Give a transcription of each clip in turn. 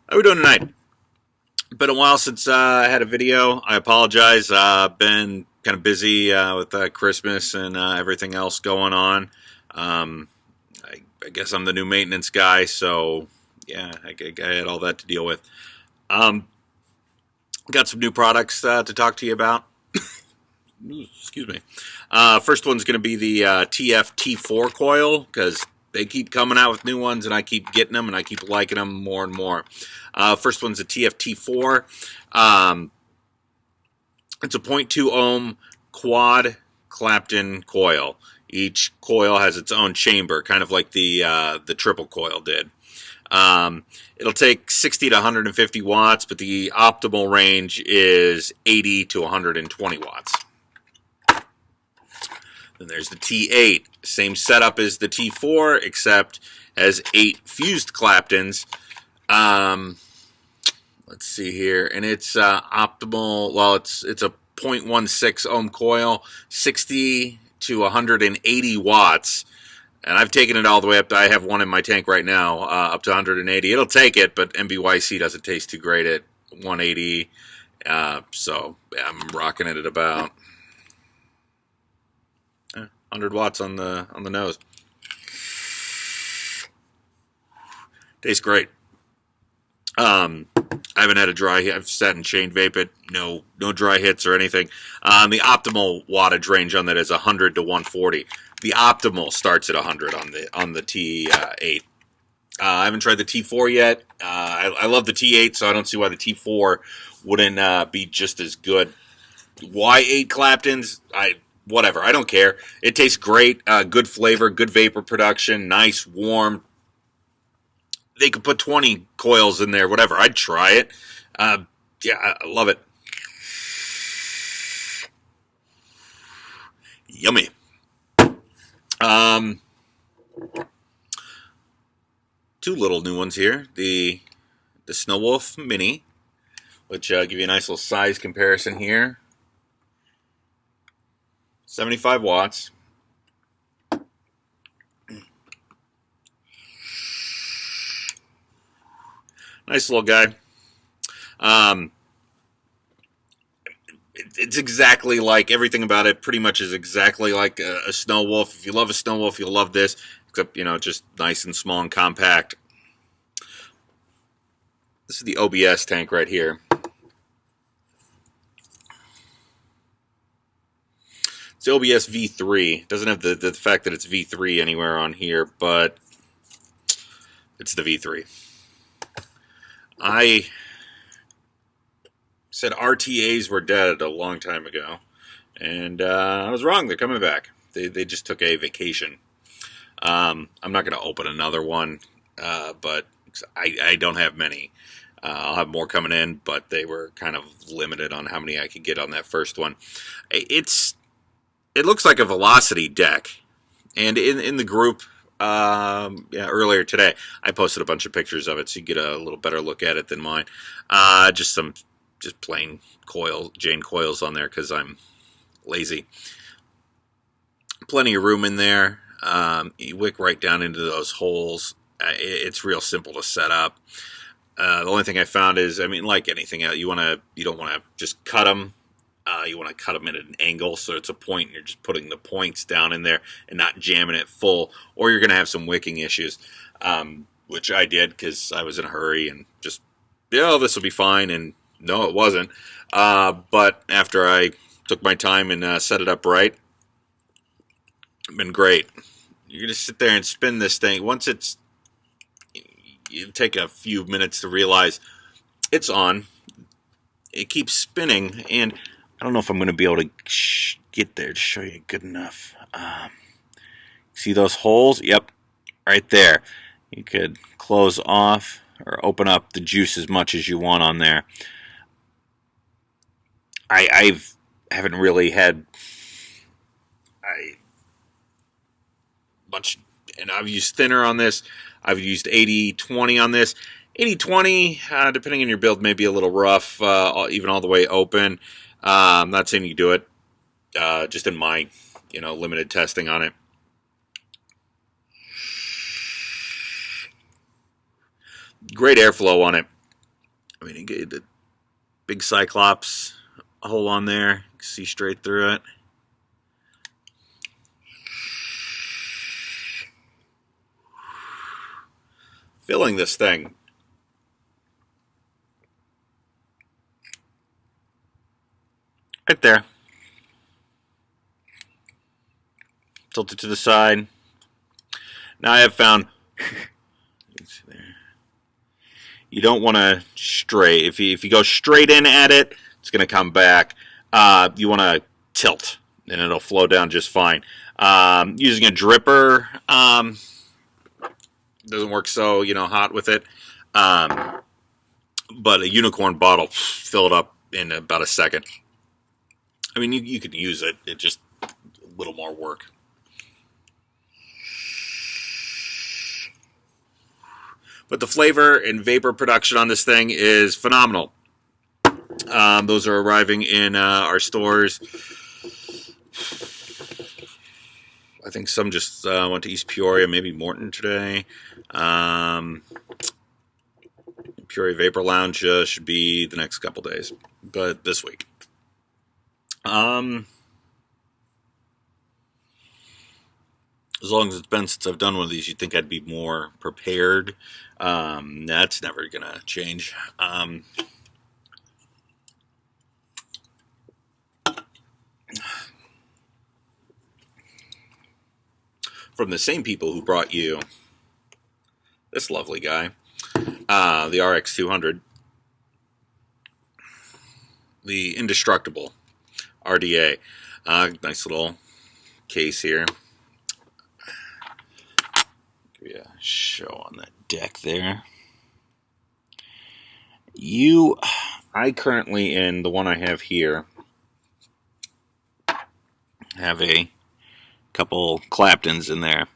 How are we doing tonight? Been a while since I had a video. I apologize. Been kind of busy with Christmas and everything else going on. I guess I'm the new maintenance guy, so yeah, I had all that to deal with. Got some new products to talk to you about. Excuse me. First one's going to be the TFv4 coil, because they keep coming out with new ones, and I keep getting them, and I keep liking them more and more. First one's a TFv4. It's a 0.2 ohm quad Clapton coil. Each coil has its own chamber, kind of like the triple coil did. It'll take 60 to 150 watts, but the optimal range is 80 to 120 watts. Then there's the T8. Same setup as the T4, except has 8 fused Claptons. Let's see here, and it's optimal. Well, it's a 0.16 ohm coil, 60 to 180 watts, and I've taken it all the way up. I have one in my tank right now, up to 180. It'll take it, but MBYC doesn't taste too great at 180. So yeah, I'm rocking it at about 100 watts on the nose. Tastes great. I haven't had a dry hit. I've sat and chain vape it. No dry hits or anything. The optimal wattage range on that is 100 to 140. The optimal starts at 100 on the T8. I haven't tried the T4 yet. I love the T8, so I don't see why the T4 wouldn't be just as good. Why 8 Claptons? Whatever. I don't care. It tastes great. Good flavor, good vapor production, nice, warm. They could put 20 coils in there, whatever. I'd try it. Yeah, I love it. Yummy. Two little new ones here. The Snow Wolf Mini, which give you a nice little size comparison here. 75 watts. Nice little guy. It's exactly like everything about it. Pretty much is exactly like a Snow Wolf. If you love a Snow Wolf, you'll love this. Except just nice and small and compact. This is the OBS tank right here. It's the OBS V3. It doesn't have the fact that it's V3 anywhere on here, but it's the V3. I said RTAs were dead a long time ago, and I was wrong. They're coming back. They just took a vacation. I'm not going to open another one, but I don't have many. I'll have more coming in, but they were kind of limited on how many I could get on that first one. It looks like a Velocity deck, and in the group. Earlier today, I posted a bunch of pictures of it, so you get a little better look at it than mine. Just plain Jane coils on there because I'm lazy. Plenty of room in there. You wick right down into those holes. It's real simple to set up. The only thing I found is, like anything else, you don't want to just cut them. You want to cut them at an angle so it's a point, and you're just putting the points down in there and not jamming it full, or you're going to have some wicking issues, which I did because I was in a hurry and just, this will be fine, and no, it wasn't. But after I took my time and set it up right, it's been great. You're going to sit there and spin this thing. Once you take a few minutes to realize it's on. It keeps spinning, and I don't know if I'm going to be able to get there to show you good enough. See those holes? Yep, right there. You could close off or open up the juice as much as you want on there. I haven't really had much, and I've used thinner on this. I've used 80-20 on this. 80-20, depending on your build, may be a little rough, even all the way open. I'm not saying you do it, just in my, limited testing on it. Great airflow on it. I mean, you get the big Cyclops hole on there. You can see straight through it. Filling this thing. Right there. Tilt it to the side. Now I have found you don't want to stray. If you go straight in at it, it's going to come back. You want to tilt, and it'll flow down just fine. Using a dripper doesn't work so hot with it. But a unicorn bottle, fill it up in about a second. I mean, you could use it. It just a little more work. But the flavor and vapor production on this thing is phenomenal. Those are arriving in our stores. I think some just went to East Peoria, maybe Morton today. Peoria Vapor Lounge should be the next couple days, but this week. As long as it's been since I've done one of these, you'd think I'd be more prepared. That's never going to change. From the same people who brought you this lovely guy, the RX200, the Indestructible RDA. Nice little case here. Give you a show on that deck there. I currently, in the one I have here, have a couple Claptons in there.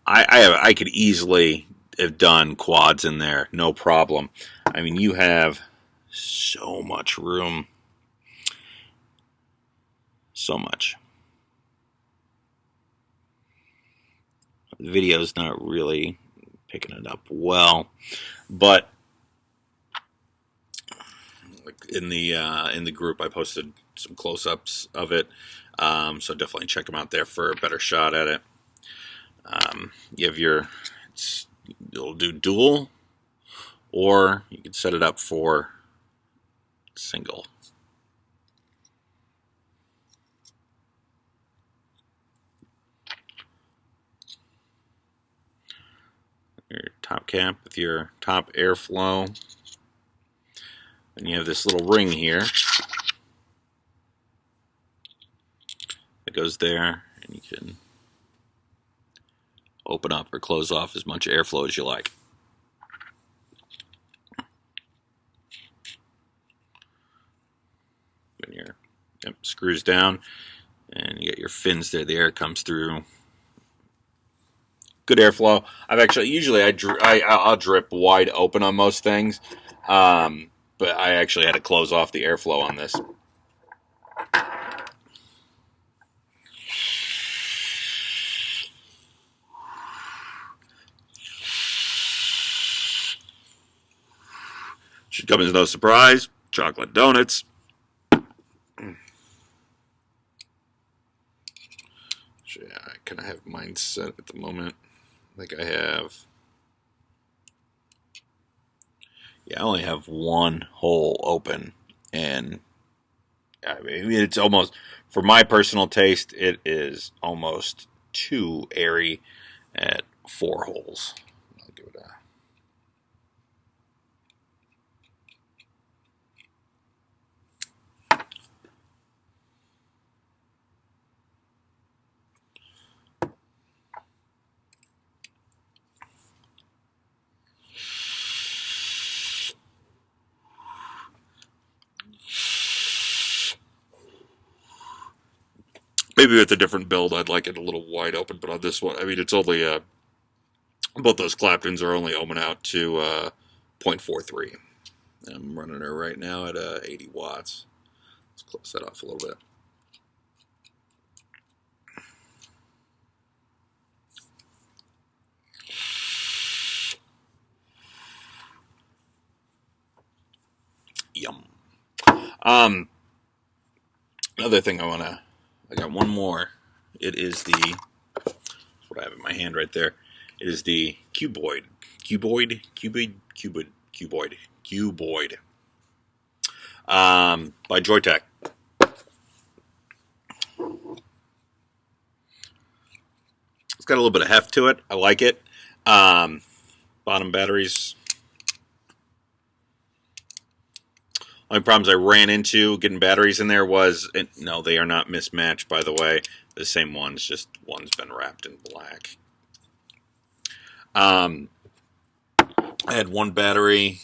I could easily have done quads in there, no problem. I mean, you have so much room. So much. The video's not really picking it up well, but in the group I posted some close-ups of it, so definitely check them out there for a better shot at it. You have it'll do dual, or you can set it up for single. Your top cap with your top airflow. And you have this little ring here that goes there, and you can open up or close off as much airflow as you like. When your screws down, and you get your fins there, the air comes through. Good airflow. I'll drip wide open on most things, but I actually had to close off the airflow on this. Should come as no surprise. Chocolate donuts. So yeah, I kind of have mine set at the moment. I think I have. Yeah, I only have one hole open, and I mean, it's almost, for my personal taste, it is almost too airy at 4 holes. I'll give it a. Maybe with a different build, I'd like it a little wide open, but on this one, I mean, it's only, both those Claptons are only ohming out to 0.43. I'm running her right now at 80 watts. Let's close that off a little bit. Another thing I got one more. It is the, what I have in my hand right there. It is the cuboid. Cuboid? By Joytech. It's got a little bit of heft to it. I like it. Bottom batteries. Only problems I ran into getting batteries in there was, no, they are not mismatched, by the way. The same ones, just one's been wrapped in black. I had one battery.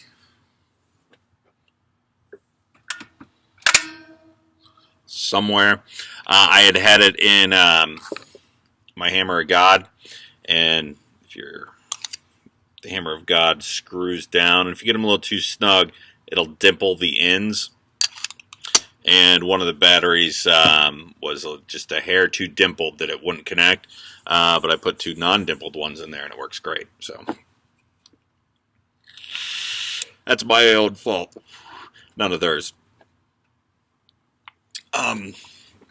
Somewhere. I had it in my Hammer of God, and if the Hammer of God screws down, and if you get them a little too snug, it'll dimple the ends. And one of the batteries was just a hair too dimpled that it wouldn't connect, but I put two non-dimpled ones in there, and it works great. So that's my own fault, none of theirs.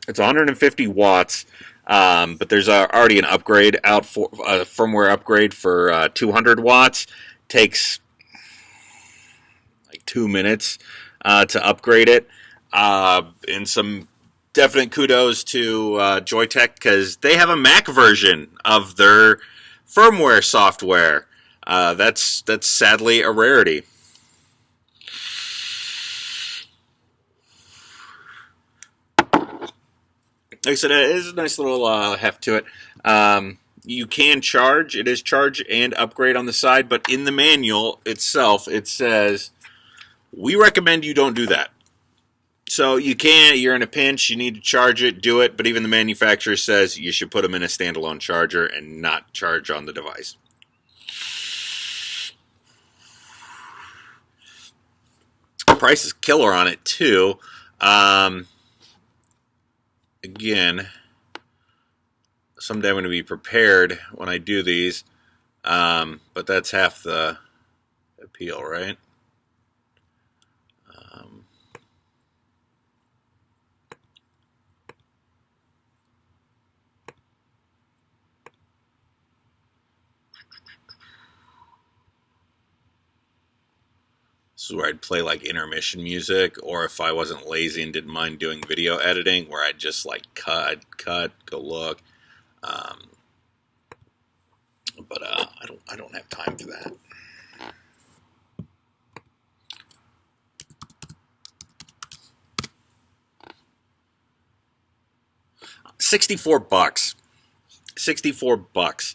It's 150 watts, but there's already an upgrade out for firmware upgrade for 200 watts. Takes like 2 minutes to upgrade it. And some definite kudos to Joytech, because they have a Mac version of their firmware software. That's sadly a rarity. Like I said, it is a nice little heft to it. You can charge. It is charge and upgrade on the side, but in the manual itself, it says, we recommend you don't do that. So you can, you're in a pinch, you need to charge it, do it, but even the manufacturer says you should put them in a standalone charger and not charge on the device. The price is killer on it too. Again, someday I'm going to be prepared when I do these, but that's half the appeal, right? This is where I'd play like intermission music, or if I wasn't lazy and didn't mind doing video editing, where I'd just like cut, go look. But I don't have time for that. $64. $64.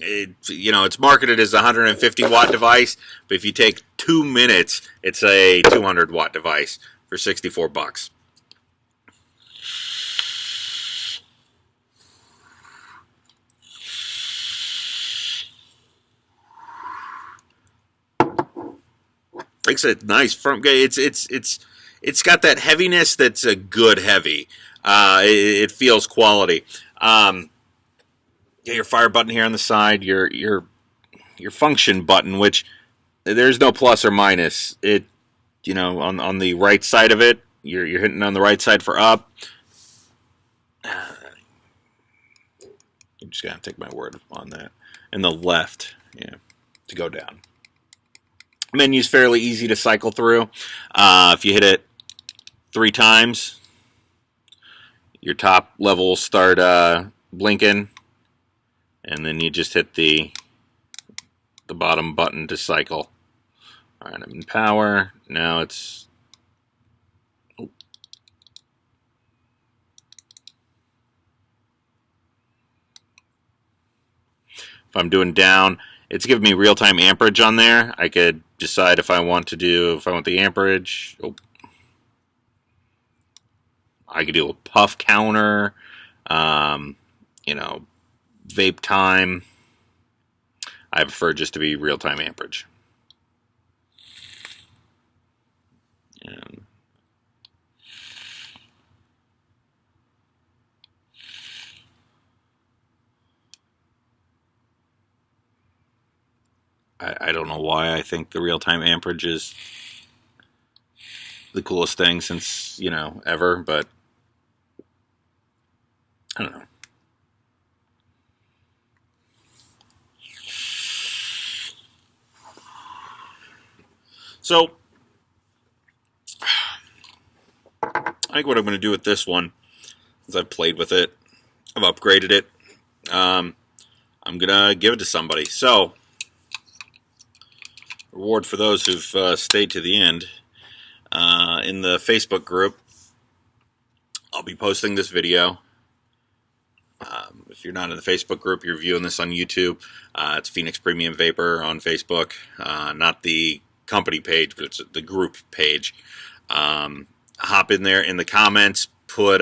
It's marketed as a 150 watt device, but if you take 2 minutes, it's a 200 watt device for $64. Like I said, nice firm. It's got that heaviness that's a good heavy. It feels quality. Your fire button here on the side, your function button, which there's no plus or minus. It, on the right side of it, you're hitting on the right side for up. You just gotta take my word on that. And the left, to go down. Menu's fairly easy to cycle through. If you hit it 3 times, your top level will start blinking, and then you just hit the bottom button to cycle. All right, I'm in power. Now it's... Oh. If I'm doing down, it's giving me real-time amperage on there. I could decide if I want the amperage. Oh. I could do a puff counter, vape time. I prefer just to be real-time amperage. And I don't know why I think the real-time amperage is the coolest thing since, ever, but I don't know. So, I think what I'm going to do with this one, is I've played with it, I've upgraded it, I'm going to give it to somebody. So, reward for those who've stayed to the end. In the Facebook group, I'll be posting this video. If you're not in the Facebook group, you're viewing this on YouTube. It's Phoenix Premium Vapor on Facebook, not the company page, but it's the group page. Hop in there in the comments, put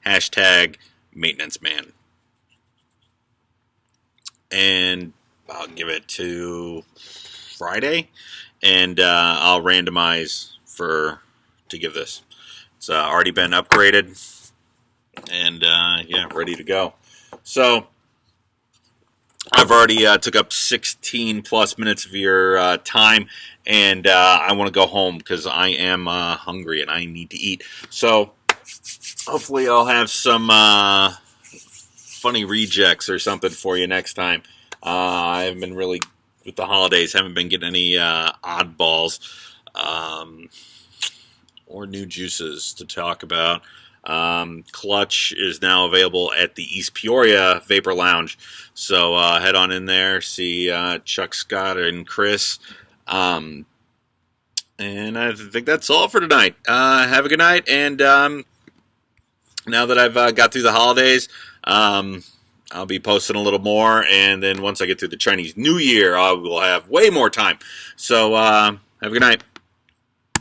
hashtag maintenance man, and I'll give it to Friday, and I'll randomize to give this. It's already been upgraded, and yeah, ready to go. So I've already took up 16 plus minutes of your time, and I want to go home because I am hungry and I need to eat. So hopefully I'll have some funny rejects or something for you next time. I haven't been really, with the holidays, haven't been getting any oddballs or new juices to talk about. Clutch is now available at the East Peoria Vapor Lounge, so head on in there, see Chuck, Scott, and Chris. And I think that's all for tonight. Have a good night, and now that I've got through the holidays, I'll be posting a little more, and then once I get through the Chinese New Year, I will have way more time. So have a good night.